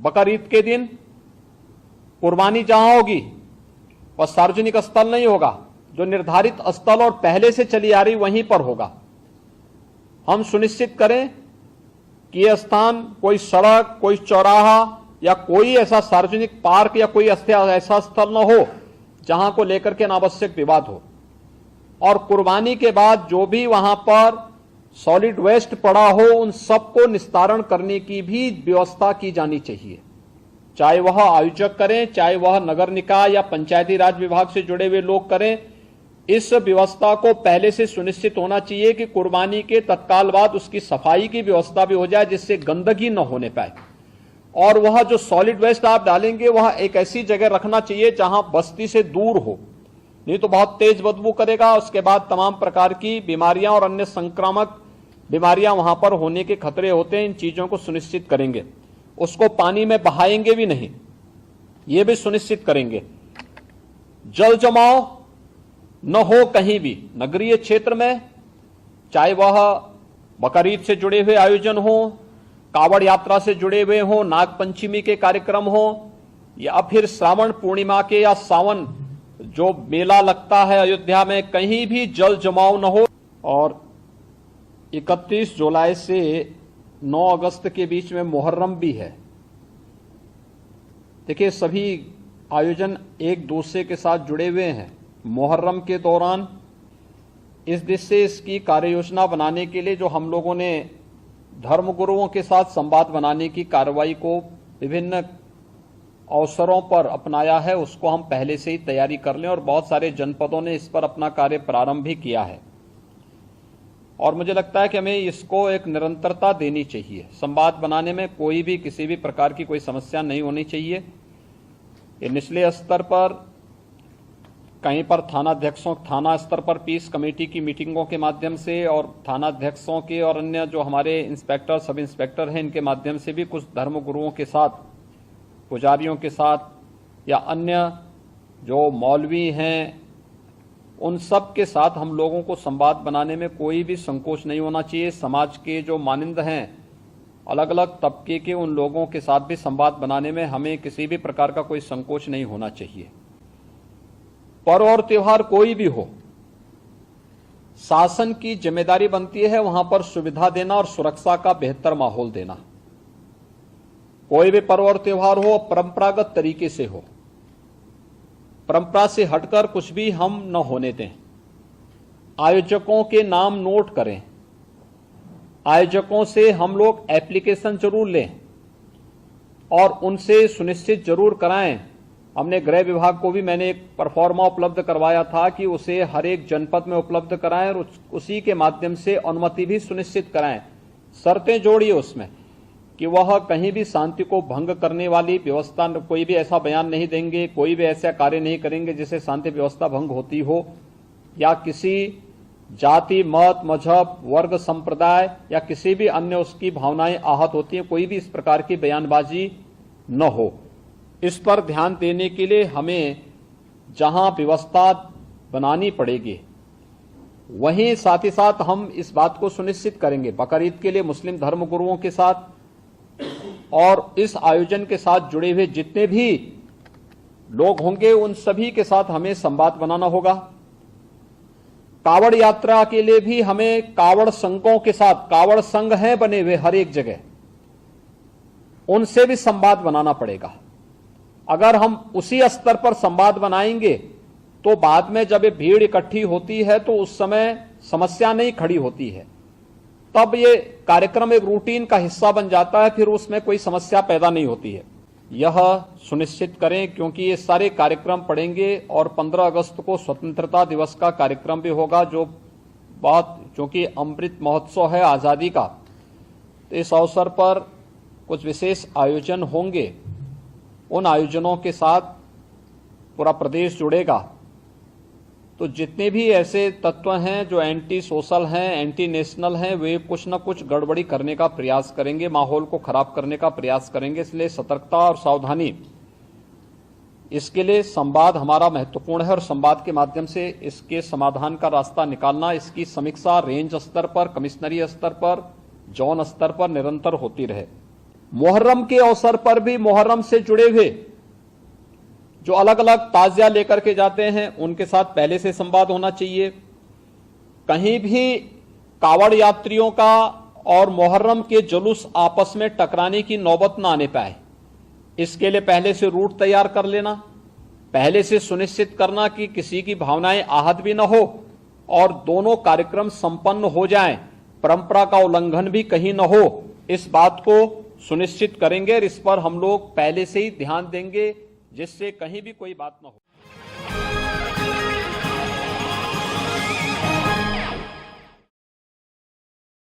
बकरीद के दिन कुर्बानी जहां होगी वह सार्वजनिक स्थल नहीं होगा, जो निर्धारित स्थल और पहले से चली आ रही वहीं पर होगा। हम सुनिश्चित करें कि यह स्थान कोई सड़क, कोई चौराहा या कोई ऐसा सार्वजनिक पार्क या कोई ऐसा स्थल न हो जहां को लेकर के अनावश्यक विवाद हो। और कुर्बानी के बाद जो भी वहां पर सॉलिड वेस्ट पड़ा हो उन सबको निस्तारण करने की भी व्यवस्था की जानी चाहिए, चाहे वह आयोजक करें, चाहे वह नगर निकाय या पंचायती राज विभाग से जुड़े हुए लोग करें। इस व्यवस्था को पहले से सुनिश्चित होना चाहिए कि कुर्बानी के तत्काल बाद उसकी सफाई की व्यवस्था भी हो जाए, जिससे गंदगी न होने पाए। और वह जो सॉलिड वेस्ट आप डालेंगे वह एक ऐसी जगह रखना चाहिए जहां बस्ती से दूर हो, नहीं तो बहुत तेज बदबू करेगा। उसके बाद तमाम प्रकार की बीमारियां और अन्य संक्रामक बीमारियां वहां पर होने के खतरे होते हैं। इन चीजों को सुनिश्चित करेंगे। उसको पानी में बहाएंगे भी नहीं, ये भी सुनिश्चित करेंगे। जल जमाव न हो कहीं भी नगरीय क्षेत्र में, चाहे वह बकरीद से जुड़े हुए आयोजन हो, कावड़ यात्रा से जुड़े हुए हो, नाग पंचमी के कार्यक्रम हो, या फिर श्रावण पूर्णिमा के या सावन जो मेला लगता है अयोध्या में, कहीं भी जल जमाव न हो। और 31 जुलाई से 9 अगस्त के बीच में मुहर्रम भी है। देखिए, सभी आयोजन एक दूसरे के साथ जुड़े हुए हैं। मुहर्रम के दौरान इस दिशा से इसकी कार्य योजना बनाने के लिए जो हम लोगों ने धर्मगुरुओं के साथ संवाद बनाने की कार्रवाई को विभिन्न अवसरों पर अपनाया है, उसको हम पहले से ही तैयारी कर लें। और बहुत सारे जनपदों ने इस पर अपना कार्य प्रारंभ भी किया है। और मुझे लगता है कि हमें इसको एक निरंतरता देनी चाहिए। संवाद बनाने में कोई भी किसी भी प्रकार की कोई समस्या नहीं होनी चाहिए। ये निचले स्तर पर, कहीं पर थाना स्तर पर पीस कमेटी की मीटिंगों के माध्यम से और थानाध्यक्षों के और अन्य जो हमारे इंस्पेक्टर, सब इंस्पेक्टर हैं, इनके माध्यम से भी कुछ धर्मगुरुओं के साथ, पुजारियों के साथ या अन्य जो मौलवी हैं उन सब के साथ हम लोगों को संवाद बनाने में कोई भी संकोच नहीं होना चाहिए। समाज के जो मानिंद हैं, अलग अलग तबके के, उन लोगों के साथ भी संवाद बनाने में हमें किसी भी प्रकार का कोई संकोच नहीं होना चाहिए। पर्व और त्योहार कोई भी हो, शासन की जिम्मेदारी बनती है वहां पर सुविधा देना और सुरक्षा का बेहतर माहौल देना। कोई भी पर्व और त्योहार हो, परंपरागत तरीके से हो, परंपरा से हटकर कुछ भी हम न होने दें। आयोजकों के नाम नोट करें, आयोजकों से हम लोग एप्लीकेशन जरूर लें और उनसे सुनिश्चित जरूर कराएं। हमने गृह विभाग को भी मैंने एक परफॉर्मा उपलब्ध करवाया था कि उसे हर एक जनपद में उपलब्ध कराएं और उसी के माध्यम से अनुमति भी सुनिश्चित कराएं। शर्तें जोड़िए उसमें कि वह कहीं भी शांति को भंग करने वाली व्यवस्था, कोई भी ऐसा बयान नहीं देंगे, कोई भी ऐसा कार्य नहीं करेंगे जिससे शांति व्यवस्था भंग होती हो, या किसी जाति, मत, मजहब, वर्ग, संप्रदाय या किसी भी अन्य उसकी भावनाएं आहत होती हैं, कोई भी इस प्रकार की बयानबाजी न हो। इस पर ध्यान देने के लिए हमें जहां व्यवस्था बनानी पड़ेगी वहीं साथ ही साथ हम इस बात को सुनिश्चित करेंगे बकरीद के लिए मुस्लिम धर्मगुरुओं के साथ और इस आयोजन के साथ जुड़े हुए जितने भी लोग होंगे उन सभी के साथ हमें संवाद बनाना होगा। कावड़ यात्रा के लिए भी हमें कावड़ संघों के साथ, कावड़ संघ हैं बने हुए हर एक जगह, उनसे भी संवाद बनाना पड़ेगा। अगर हम उसी स्तर पर संवाद बनाएंगे तो बाद में जब ये भीड़ इकट्ठी होती है तो उस समय समस्या नहीं खड़ी होती है, तब ये कार्यक्रम एक रूटीन का हिस्सा बन जाता है, फिर उसमें कोई समस्या पैदा नहीं होती है। यह सुनिश्चित करें क्योंकि ये सारे कार्यक्रम पड़ेंगे और 15 अगस्त को स्वतंत्रता दिवस का कार्यक्रम भी होगा, जो बहुत, चूंकि अमृत महोत्सव है आजादी का, तो इस अवसर पर कुछ विशेष आयोजन होंगे। उन आयोजनों के साथ पूरा प्रदेश जुड़ेगा। तो जितने भी ऐसे तत्व हैं जो एंटी सोशल हैं, एंटी नेशनल हैं, वे कुछ न कुछ गड़बड़ी करने का प्रयास करेंगे, माहौल को खराब करने का प्रयास करेंगे। इसलिए सतर्कता और सावधानी, इसके लिए संवाद हमारा महत्वपूर्ण है और संवाद के माध्यम से इसके समाधान का रास्ता निकालना, इसकी समीक्षा रेंज स्तर पर, कमिश्नरी स्तर पर, जोन स्तर पर निरंतर होती रहे। मुहर्रम के अवसर पर भी मुहर्रम से जुड़े हुए जो अलग अलग ताजिया लेकर के जाते हैं उनके साथ पहले से संवाद होना चाहिए। कहीं भी कावड़ यात्रियों का और मुहर्रम के जुलूस आपस में टकराने की नौबत ना आने पाए, इसके लिए पहले से रूट तैयार कर लेना, पहले से सुनिश्चित करना कि किसी की भावनाएं आहत भी न हो और दोनों कार्यक्रम संपन्न हो जाएं, परंपरा का उल्लंघन भी कहीं न हो, इस बात को सुनिश्चित करेंगे और इस पर हम लोग पहले से ही ध्यान देंगे जिससे कहीं भी कोई बात न हो।